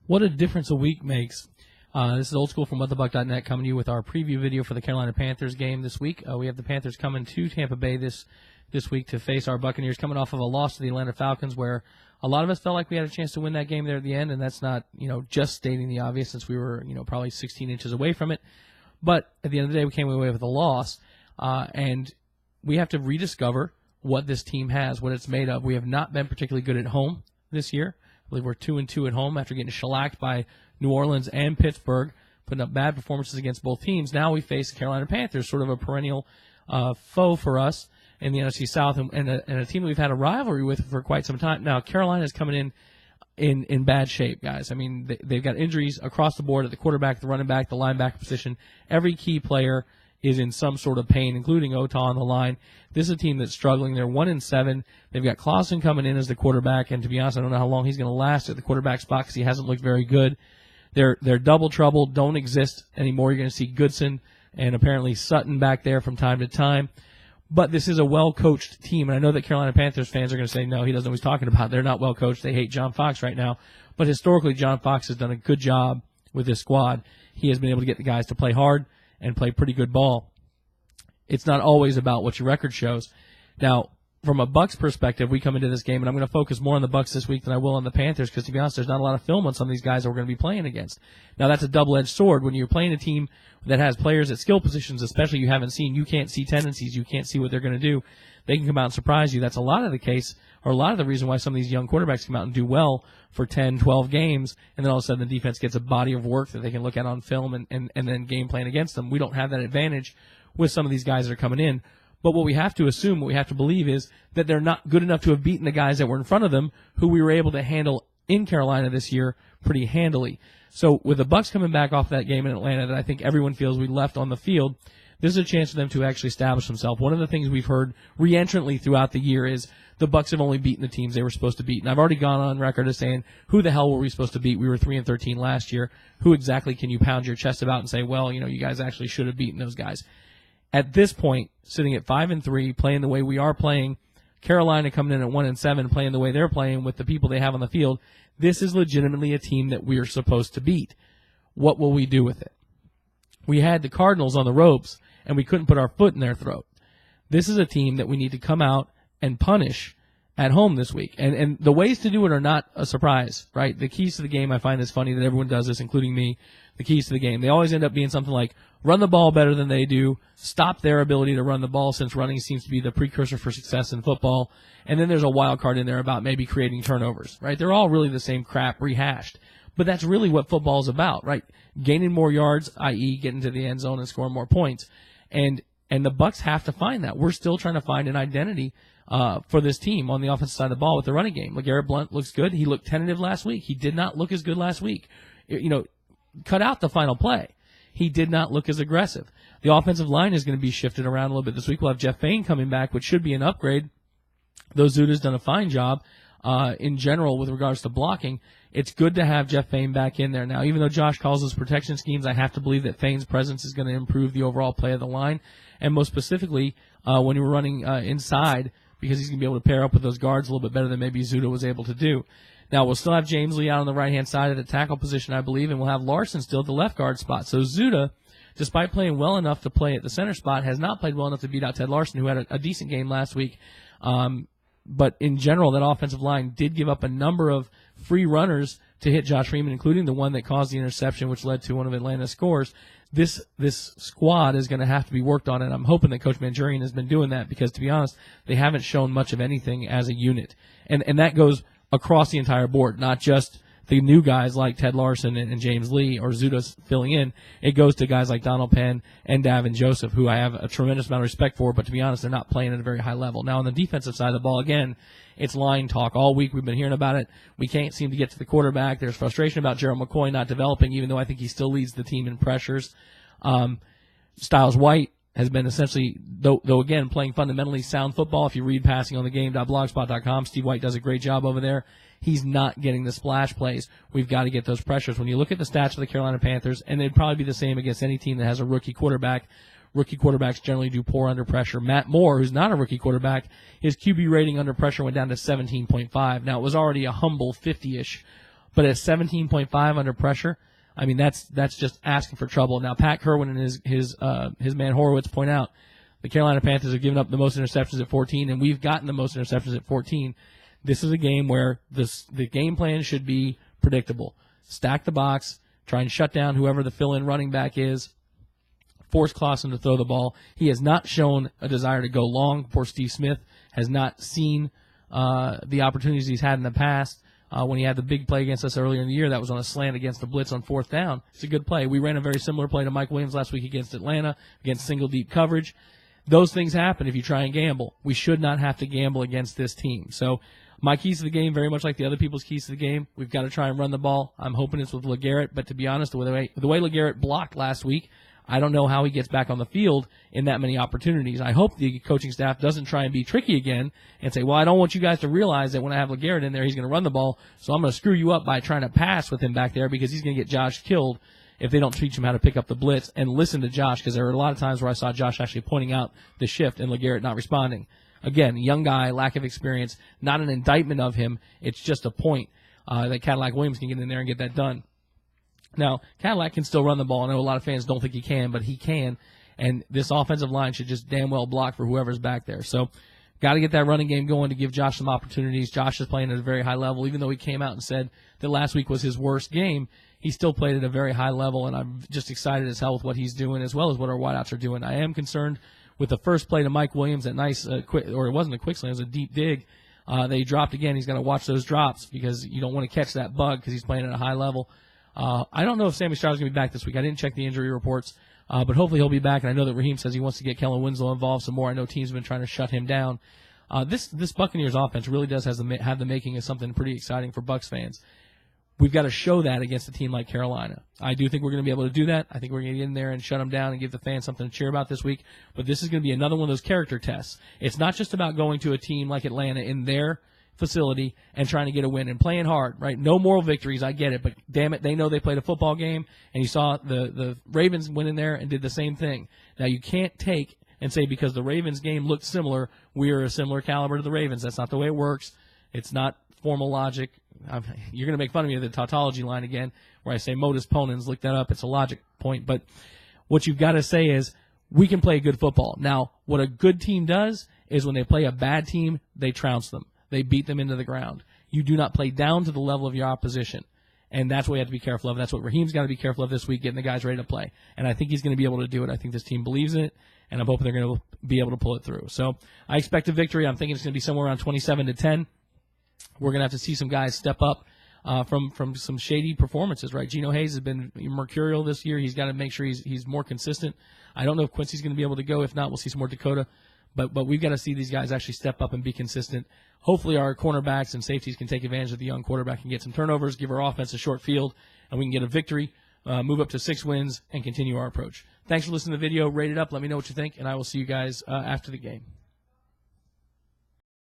What a difference a week makes. This is Old School from WhatTheBuck.net coming to you with our preview video for the Carolina Panthers game this week. We have the Panthers coming to Tampa Bay this week to face our Buccaneers, coming off of a loss to the Atlanta Falcons, where a lot of us felt like we had a chance to win that game there at the end, and that's not, just stating the obvious since we were, probably 16 inches away from it. But at the end of the day, we came away with a loss, and we have to rediscover what this team has, what it's made of. We have not been particularly good at home this year. I believe we're 2-2 at home after getting shellacked by New Orleans and Pittsburgh, putting up bad performances against both teams. Now we face the Carolina Panthers, sort of a perennial foe for us in the NFC South, and a team that we've had a rivalry with for quite some time. Now, Carolina's coming in bad shape, guys. I mean, they've got injuries across the board at the quarterback, the running back, the linebacker position. Every key player is in some sort of pain, including Ota on the line. This is a team that's struggling. They're 1-7. They've got Clausen coming in as the quarterback, and to be honest, I don't know how long he's going to last at the quarterback spot because he hasn't looked very good. Their double trouble don't exist anymore. You're going to see Goodson and apparently Sutton back there from time to time. But this is a well-coached team, and I know that Carolina Panthers fans are going to say, no, he doesn't know what he's talking about. They're not well-coached. They hate John Fox right now. But historically, John Fox has done a good job with this squad. He has been able to get the guys to play hard and play pretty good ball. It's not always about what your record shows. Now, from a Bucs perspective, we come into this game, and I'm going to focus more on the Bucs this week than I will on the Panthers because, to be honest, there's not a lot of film on some of these guys that we're going to be playing against. Now, that's a double-edged sword. When you're playing a team that has players at skill positions, especially you haven't seen, you can't see tendencies, you can't see what they're going to do. They can come out and surprise you. That's a lot of the case, or a lot of the reason why some of these young quarterbacks come out and do well for 10, 12 games, and then all of a sudden the defense gets a body of work that they can look at on film and then game plan against them. We don't have that advantage with some of these guys that are coming in. But what we have to assume, what we have to believe is that they're not good enough to have beaten the guys that were in front of them who we were able to handle in Carolina this year pretty handily. So with the Bucs coming back off that game in Atlanta that I think everyone feels we left on the field, this is a chance for them to actually establish themselves. One of the things we've heard reentrantly throughout the year is the Bucs have only beaten the teams they were supposed to beat. And I've already gone on record as saying, who the hell were we supposed to beat? We were 3-13 last year. Who exactly can you pound your chest about and say, well, you guys actually should have beaten those guys? At this point, sitting at 5-3, playing the way we are playing, Carolina coming in at 1-7, playing the way they're playing with the people they have on the field, this is legitimately a team that we're supposed to beat. What will we do with it? We had the Cardinals on the ropes, and we couldn't put our foot in their throat. This is a team that we need to come out and punish at home this week. And the ways to do it are not a surprise, right? The keys to the game, I find this funny that everyone does this, including me. The keys to the game, they always end up being something like run the ball better than they do, stop their ability to run the ball since running seems to be the precursor for success in football, and then there's a wild card in there about maybe creating turnovers, right? They're all really the same crap rehashed. But that's really what football is about, right? Gaining more yards, i.e. getting to the end zone and scoring more points. And the Bucs have to find that. We're still trying to find an identity for this team on the offensive side of the ball with the running game. LeGarrette Blount looks good. He looked tentative last week. He did not look as good last week. Cut out the final play. He did not look as aggressive. The offensive line is going to be shifted around a little bit this week. We'll have Jeff Fain coming back, which should be an upgrade. Though Zuta's done a fine job in general with regards to blocking. It's good to have Jeff Fain back in there now. Even though Josh calls those protection schemes, I have to believe that Fain's presence is going to improve the overall play of the line. And most specifically, when you were running inside, because he's going to be able to pair up with those guards a little bit better than maybe Zuta was able to do. Now, we'll still have James Lee out on the right-hand side at the tackle position, I believe, and we'll have Larson still at the left guard spot. So Zuta, despite playing well enough to play at the center spot, has not played well enough to beat out Ted Larson, who had a decent game last week. But in general, that offensive line did give up a number of free runners to hit Josh Freeman, including the one that caused the interception, which led to one of Atlanta's scores. This squad is going to have to be worked on, and I'm hoping that Coach Manchurian has been doing that because, to be honest, they haven't shown much of anything as a unit. And that goes across the entire board, not just the new guys like Ted Larson and James Lee or Zuta's filling in. It goes to guys like Donald Penn and Davin Joseph, who I have a tremendous amount of respect for, but to be honest, they're not playing at a very high level. Now, on the defensive side of the ball, again, it's line talk. All week we've been hearing about it. We can't seem to get to the quarterback. There's frustration about Gerald McCoy not developing, even though I think he still leads the team in pressures. Styles White has been essentially, though again, playing fundamentally sound football. If you read passingonthegame.blogspot.com, Steve White does a great job over there. He's not getting the splash plays. We've got to get those pressures. When you look at the stats for the Carolina Panthers, and they'd probably be the same against any team that has a rookie quarterback, rookie quarterbacks generally do poor under pressure. Matt Moore, who's not a rookie quarterback, his QB rating under pressure went down to 17.5. Now, it was already a humble 50-ish, But at 17.5 under pressure, I mean, that's just asking for trouble. Now, Pat Kerwin and his man Horowitz point out the Carolina Panthers have given up the most interceptions at 14, and we've gotten the most interceptions at 14. This is a game where the game plan should be predictable. Stack the box, try and shut down whoever the fill-in running back is, force Clausen to throw the ball. He has not shown a desire to go long. Poor Steve Smith has not seen the opportunities he's had in the past. When he had the big play against us earlier in the year, that was on a slant against the blitz on 4th down. It's a good play. We ran a very similar play to Mike Williams last week against Atlanta, against single deep coverage. Those things happen if you try and gamble. We should not have to gamble against this team. So my keys to the game, very much like the other people's keys to the game, we've got to try and run the ball. I'm hoping it's with LeGarrette, but to be honest, the way LeGarrette blocked last week, I don't know how he gets back on the field in that many opportunities. I hope the coaching staff doesn't try and be tricky again and say, well, I don't want you guys to realize that when I have LeGarrette in there, he's going to run the ball, so I'm going to screw you up by trying to pass with him back there because he's going to get Josh killed if they don't teach him how to pick up the blitz and listen to Josh, because there were a lot of times where I saw Josh actually pointing out the shift and LeGarrette not responding. Again, young guy, lack of experience, not an indictment of him. It's just a point that Cadillac Williams can get in there and get that done. Now, Cadillac can still run the ball. I know a lot of fans don't think he can, but he can. And this offensive line should just damn well block for whoever's back there. So, got to get that running game going to give Josh some opportunities. Josh is playing at a very high level. Even though he came out and said that last week was his worst game, he still played at a very high level, and I'm just excited as hell with what he's doing as well as what our wideouts are doing. I am concerned with the first play to Mike Williams, that nice quick, or it wasn't a quick slant, it was a deep dig that he dropped again. He's got to watch those drops because you don't want to catch that bug because he's playing at a high level. I don't know if Sammy Stroud's going to be back this week. I didn't check the injury reports, but hopefully he'll be back. And I know that Raheem says he wants to get Kellen Winslow involved some more. I know teams have been trying to shut him down. This Buccaneers offense really does have the making of something pretty exciting for Bucs fans. We've got to show that against a team like Carolina. I do think we're going to be able to do that. I think we're going to get in there and shut them down and give the fans something to cheer about this week. But this is going to be another one of those character tests. It's not just about going to a team like Atlanta in their facility and trying to get a win and playing hard, right? No moral victories, I get it, but damn it, they know they played a football game, and you saw the Ravens went in there and did the same thing. Now, you can't take and say because the Ravens game looked similar, we are a similar caliber to the Ravens. That's not the way it works. It's not formal logic. You're going to make fun of me of the tautology line again, where I say modus ponens. Look that up. It's a logic point. But what you've got to say is we can play good football. Now, what a good team does is when they play a bad team, they trounce them. They beat them into the ground. You do not play down to the level of your opposition. And that's what you have to be careful of. That's what Raheem's got to be careful of this week, getting the guys ready to play. And I think he's going to be able to do it. I think this team believes in it, and I'm hoping they're going to be able to pull it through. So I expect a victory. I'm thinking it's going to be somewhere around 27-10. We're going to have to see some guys step up from some shady performances, right? Geno Hayes has been mercurial this year. He's got to make sure he's more consistent. I don't know if Quincy's going to be able to go. If not, we'll see some more Dakota. But we've got to see these guys actually step up and be consistent. Hopefully our cornerbacks and safeties can take advantage of the young quarterback and get some turnovers, give our offense a short field, and we can get a victory, move up to 6 wins, and continue our approach. Thanks for listening to the video. Rate it up. Let me know what you think, and I will see you guys after the game.